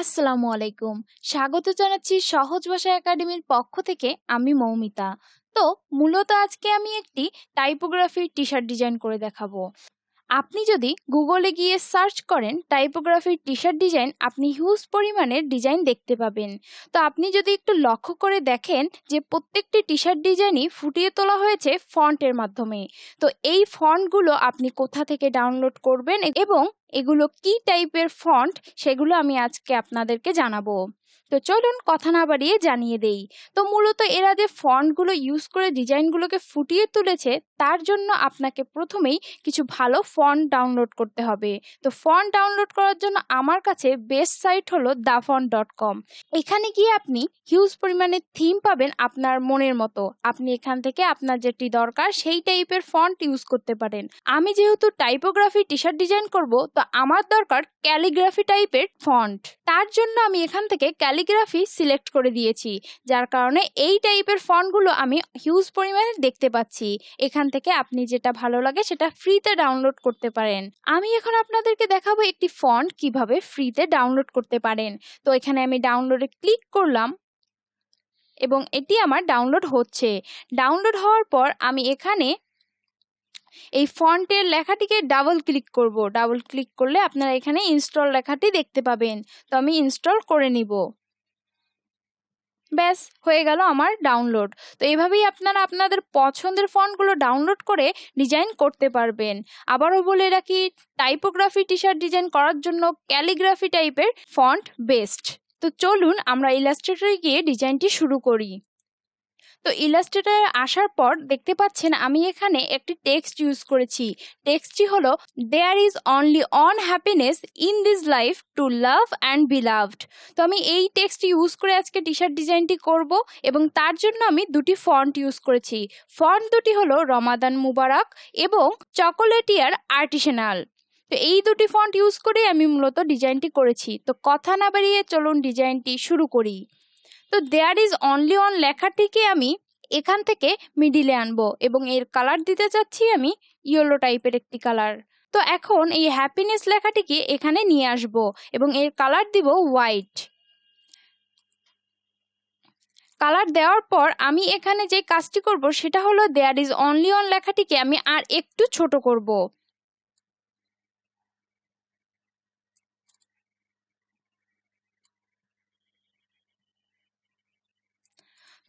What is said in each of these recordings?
আসসালামু আলাইকুম। স্বাগত জানাচ্ছি সহজ ভাষা একাডেমির পক্ষ থেকে। আমি মৌমিতা। তো মূলত আজকে আমি একটি টাইপোগ্রাফির টি-শার্ট ডিজাইন করে দেখাবো। আপনি যদি গুগলে গিয়ে সার্চ করেন টাইপোগ্রাফির টি-শার্ট ডিজাইন, আপনি হিউজ পরিমাণের ডিজাইন দেখতে পাবেন। তো আপনি যদি একটু লক্ষ্য করে দেখেন যে প্রত্যেকটি টি-শার্ট ডিজাইনই ফুটিয়ে তোলা হয়েছে ফন্টের মাধ্যমে। তো এই ফন্টগুলো আপনি কোথা থেকে ডাউনলোড করবেন এবং এগুলো কি টাইপের ফন্ট সেগুলো আমি আজকে আপনাদেরকে জানাবো। তো চলুন কথা না বাড়িয়ে জানিয়ে দেই। তো মূলত এরা যে ফন্টগুলো ইউজ করে ডিজাইনগুলোকে ফুটিয়ে তুলেছে, তার জন্য আপনাকে প্রথমেই কিছু ভালো ফন্ট ডাউনলোড করতে হবে। তো ফন্ট ডাউনলোড করার জন্য আমার কাছে বেস্ট সাইট হলো thefont.com। এখানে গিয়ে আপনি হিউজ পরিমাণে থিম পাবেন আপনার মনের মতো। আপনি এখান থেকে আপনার যেটি দরকার সেই টাইপের ফন্ট ইউজ করতে পারেন। আমি যেহেতু টাইপোগ্রাফি টি-শার্ট ডিজাইন করব, তো আমার দরকার ক্যালিগ্রাফি টাইপের ফন্ট। তার জন্য আমি এখান থেকে ক্যালিগ্রাফি সিলেক্ট করে দিয়েছি, যার কারণে এই টাইপের ফন্টগুলো আমি হিউজ পরিমাণে দেখতে পাচ্ছি। এখান থেকে আপনি যেটা ভালো লাগে সেটা ফ্রিতে ডাউনলোড করতে পারেন। আমি এখন আপনাদেরকে দেখাবো একটি ফন্ট কিভাবে ফ্রিতে ডাউনলোড করতে পারেন। তো এখানে আমি ডাউনলোডে ক্লিক করলাম এবং এটি আমার ডাউনলোড হচ্ছে। ডাউনলোড হওয়ার পর আমি এখানে এই ফন্টের লেখাটিকে ডাবল ক্লিক করব। ডাবল ক্লিক করলে আপনারা এখানে ইনস্টল লেখাটি দেখতে পাবেন। তো আমি ইনস্টল করে নিব। ব্যাস, হয়ে গেল আমার ডাউনলোড। তো এইভাবেই আপনারা আপনাদের পছন্দের ফন্টগুলো ডাউনলোড করে ডিজাইন করতে পারবেন। আবারও বলে রাখি, টাইপোগ্রাফি টি-শার্ট ডিজাইন করার জন্য ক্যালিগ্রাফি টাইপের ফন্ট বেস্ট। তো চলুন আমরা ইলাস্ট্রেটরে গিয়ে ডিজাইনটি শুরু করি। তো ইলাস্ট্রেটরে আসার পর দেখতে পাচ্ছেন আমি এখানে একটি টেক্সট ইউজ করেছি। টেক্সটটি হলো there is only one happiness in this life to love and be loved. তো আমি এই টেক্সট ইউজ করে আজকে টি-শার্ট ডিজাইনটি করব এবং তার জন্য আমি দুটি ফন্ট ইউজ করেছি। ফন্ট দুটি হলো রমাদান মুবারক এবং চকোলেটিয়ার আর্টিসানাল। তো এই দুটি ফন্ট ইউজ করে আমি মূলত ডিজাইনটি করেছি। তো কথা না বাড়িয়ে চলুন ডিজাইনটি শুরু করি। তো দেয়ার ইজ অনলি অন লেখাটিকে আমি এখান থেকে মিডিলে আনবো এবং এর কালার দিতে চাচ্ছি আমি ইয়েলো টাইপের একটি কালার। তো এখন এই হ্যাপিনেস লেখাটিকে এখানে নিয়ে আসব এবং এর কালার দিব হোয়াইট। কালার দেওয়ার পর আমি এখানে যে কাজটি করব সেটা হলো দেয়ার ইজ অনলি অন লেখাটিকে আমি আর একটু ছোট করব।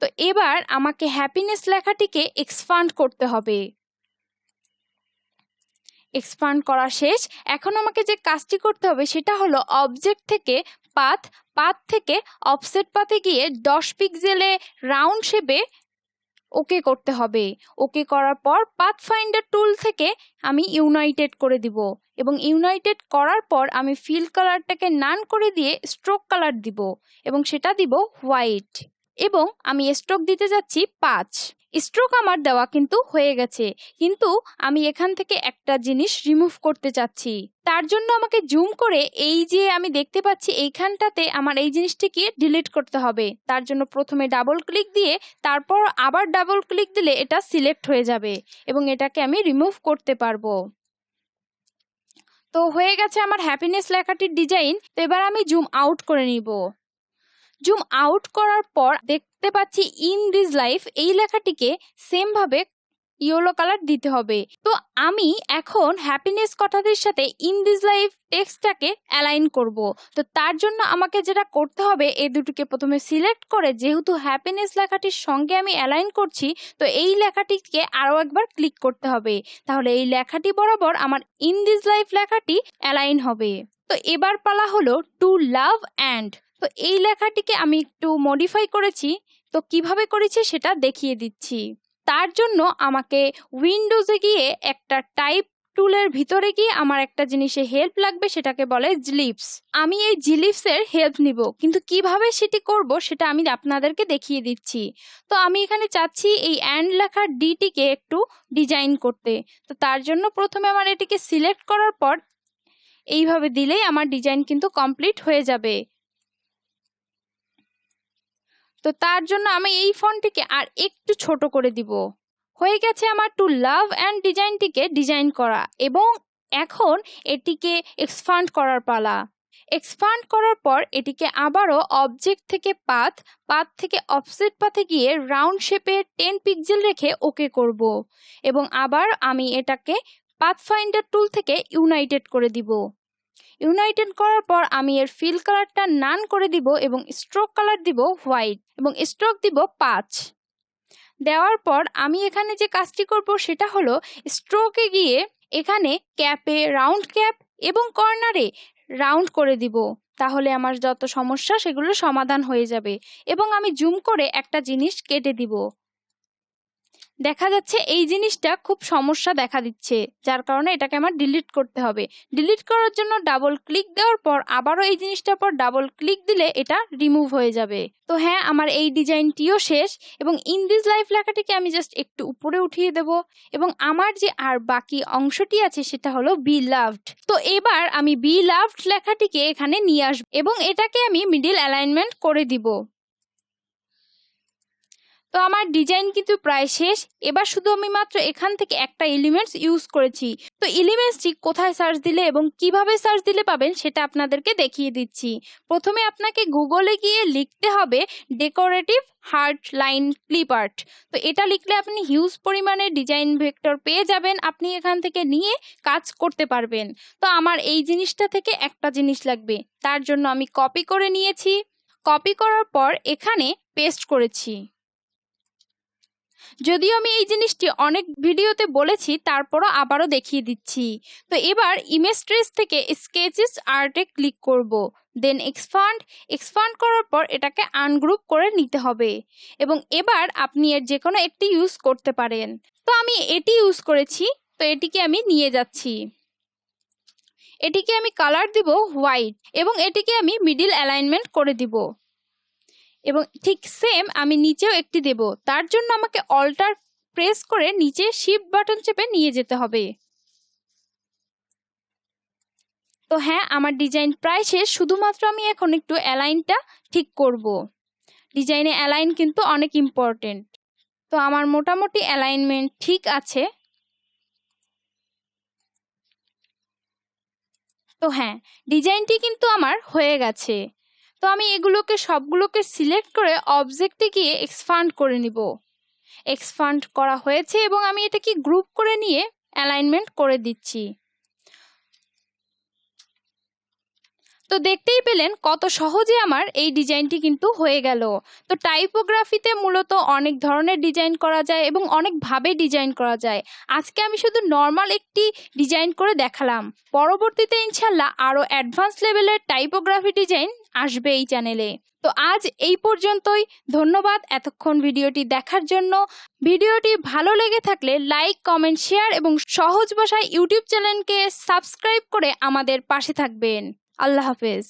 তো এবার আমাকে হ্যাপিনেস লেখাটিকে এক্সপান্ড করতে হবে। এক্সপান্ড করা শেষ। এখন আমাকে যে কাজটি করতে হবে সেটা হলো অবজেক্ট থেকে পাথ, পাথ থেকে অফসেট পাথে গিয়ে 10 পিক্সেলে রাউন্ড শেপে ওকে করতে হবে। ওকে করার পর পাথ ফাইন্ডার টুল থেকে আমি ইউনাইটেড করে দিব এবং ইউনাইটেড করার পর আমি ফিল কালারটাকে নান করে দিয়ে স্ট্রোক কালার দিব এবং সেটা দিব হোয়াইট এবং আমি স্ট্রোক দিতে যাচ্ছি 5। স্ট্রোক আমার দেওয়া কিন্তু হয়ে গেছে, কিন্তু আমি এখান থেকে একটা জিনিস রিমুভ করতে চাচ্ছি। তার জন্য আমাকে জুম করে এই যে আমি দেখতে পাচ্ছি এইখানটাতে আমার এই জিনিসটিকে ডিলিট করতে হবে। তার জন্য প্রথমে ডাবল ক্লিক দিয়ে তারপর আবার ডাবল ক্লিক দিলে এটা সিলেক্ট হয়ে যাবে এবং এটাকে আমি রিমুভ করতে পারবো। তো হয়ে গেছে আমার হ্যাপিনেস লেখাটির ডিজাইন। তো এবার আমি জুম আউট করে নিব। জুম আউট করার পর দেখতে পাচ্ছি ইন দিস লাইফ এই লেখাটিকে সেম ভাবে ইয়েলো কালার দিতে হবে। তো আমি এখন হ্যাপিনেস কথাটির সাথে ইন দিস লাইফ টেক্সটটাকে অ্যালাইন করব। তো তার জন্য আমাকে যেটা করতে হবে এই দুটোকে প্রথমে সিলেক্ট করে, যেহেতু হ্যাপিনেস লেখাটির সঙ্গে আমি অ্যালাইন করছি, তো এই লেখাটিকে আরও একবার ক্লিক করতে হবে। তাহলে এই লেখাটি বরাবর আমার ইন দিস লাইফ লেখাটি অ্যালাইন হবে। তো এবার পালা হলো টু লাভ অ্যান্ড। তো এই লেখাটিকে আমি একটু মডিফাই করেছি। তো কিভাবে করেছি সেটা দেখিয়ে দিচ্ছি। তার জন্য আমাকে উইন্ডোজে গিয়ে একটা টাইপ টুলের ভিতরে গিয়ে আমার একটা জিনিসে হেল্প লাগবে, সেটাকে বলে জিলিপস। আমি এই জিলিপসের হেল্প নিব, কিন্তু কিভাবে সেটি করব সেটা আমি আপনাদেরকে দেখিয়ে দিচ্ছি। তো আমি এখানে চাচ্ছি এই অ্যান্ড লেখার ডিটিকে একটু ডিজাইন করতে। তো তার জন্য প্রথমে আমার এটিকে সিলেক্ট করার পর এইভাবে দিলেই আমার ডিজাইন কিন্তু কমপ্লিট হয়ে যাবে। তো তার জন্য আমি এই ফন্টটিকে আর একটু ছোট করে দিব। হয়ে গেছে আমার টু লাভ অ্যান্ড ডিজাইনটিকে ডিজাইন করা এবং এখন এটিকে এক্সপান্ড করার পালা। এক্সপান্ড করার পর এটিকে আবারও অবজেক্ট থেকে পাথ থেকে অফসেট পাথে গিয়ে রাউন্ড শেপে 10 পিক্সেল রেখে ওকে করব এবং আবার আমি এটাকে পাথফাইন্ডার টুল থেকে ইউনাইটেড করে দিব। ইউনাইটেড করার পর আমি এর ফিল কালারটা নান করে দিব এবং স্ট্রোক কালার দিব হোয়াইট এবং স্ট্রোক দিব 5। দেওয়ার পর আমি এখানে যে কাজটি করব সেটা হলো স্ট্রোকে গিয়ে এখানে ক্যাপে রাউন্ড ক্যাপ এবং কর্নারে রাউন্ড করে দিব, তাহলে আমার যত সমস্যা সেগুলো সমাধান হয়ে যাবে। এবং আমি জুম করে একটা জিনিস কেটে দিব। দেখা যাচ্ছে এই জিনিসটা খুব সমস্যা দেখা দিচ্ছে, যার কারণে এটাকে আমার ডিলিট করতে হবে। ডিলিট করার জন্য ডাবল ক্লিক দেওয়ার পর আবারও এই জিনিসটার পর ডাবল ক্লিক দিলে এটা রিমুভ হয়ে যাবে। তো হ্যাঁ, আমার এই ডিজাইনটিও শেষ এবং ইন দিস লাইফ লেখাটিকে আমি জাস্ট একটু উপরে উঠিয়ে দেব এবং আমার যে আর বাকি অংশটি আছে সেটা হলো বি লাভড। তো এবার আমি বি লাভড লেখাটিকে এখানে নিয়ে আসবো এবং এটাকে আমি মিডিল অ্যালাইনমেন্ট করে দিব। তো আমার ডিজাইন কিন্তু প্রায় শেষ। এবার শুধু আমি মাত্র এখান থেকে একটা এলিমেন্টস ইউজ করেছি। তো এলিমেন্টসটি কোথায় সার্চ দিলে এবং কিভাবে সার্চ দিলে পাবেন সেটা আপনাদেরকে দেখিয়ে দিচ্ছি। প্রথমে আপনাকে গুগলে গিয়ে লিখতে হবে decorative heart line clip art. তো এটা লিখলে আপনি হিউজ পরিমাণে ডিজাইন ভেক্টর পেয়ে যাবেন, আপনি এখান থেকে নিয়ে কাজ করতে পারবেন। তো আমার এই জিনিসটা থেকে একটা জিনিস লাগবে, তার জন্য আমি কপি করে নিয়েছি। কপি করার পর এখানে পেস্ট করেছি। যদিও আমি এই জিনিসটি অনেক ভিডিওতে বলেছি, তারপরও আবারও দেখিয়ে দিচ্ছি। তো এবার ইমেজ ট্রেস থেকে স্কেচেস আর্টে ক্লিক করব, দেন এক্সপান্ড করার পর এটাকে আনগ্রুপ করে নিতে হবে এবং এবার আপনি এর যে কোনো একটি ইউজ করতে পারেন। তো আমি এটি ইউজ করেছি, তো এটিকে আমি নিয়ে যাচ্ছি। এটিকে আমি কালার দিব হোয়াইট এবং এটিকে আমি মিডিল অ্যালাইনমেন্ট করে দিব এবং ঠিক সেম আমি নিচেও একটি দেব। তার জন্য আমাকে অল্টার প্রেস করে নিচে শিফট বাটন চেপে নিয়ে যেতে হবে। তো হ্যাঁ, আমার ডিজাইন প্রায় শেষ, শুধুমাত্র আমি এখন একটু অ্যালাইনটা ঠিক করব। ডিজাইনে অ্যালাইন কিন্তু অনেক ইম্পর্টেন্ট। তো আমার মোটামুটি অ্যালাইনমেন্ট ঠিক আছে। তো হ্যাঁ, ডিজাইনটি কিন্তু আমার হয়ে গেছে। তো আমি এগুলোকে সবগুলোকে সিলেক্ট করে অবজেক্টে গিয়ে এক্সপান্ড করে নিব। এক্সপান্ড করা হয়েছে এবং আমি এটাকে গ্রুপ করে নিয়ে অ্যালাইনমেন্ট করে দিচ্ছি। তো দেখতেই পেলেন কত সহজে আমার এই ডিজাইনটি কিন্তু হয়ে গেল। তো টাইপোগ্রাফিতে মূলত অনেক ধরনের ডিজাইন করা যায় এবং অনেকভাবে ডিজাইন করা যায়। আজকে আমি শুধু নর্মাল একটি ডিজাইন করে দেখালাম। পরবর্তীতে ইনশাল্লাহ আরও অ্যাডভান্স লেভেলের টাইপোগ্রাফি ডিজাইন আসবে এই চ্যানেলে। তো আজ এই পর্যন্তই। ধন্যবাদ এতক্ষণ ভিডিওটি দেখার জন্য। ভিডিওটি ভালো লেগে থাকলে লাইক, কমেন্ট, শেয়ার এবং সহজ ভাষায় ইউটিউব চ্যানেলকে সাবস্ক্রাইব করে আমাদের পাশে থাকবেন। আল্লাহ হাফেজ।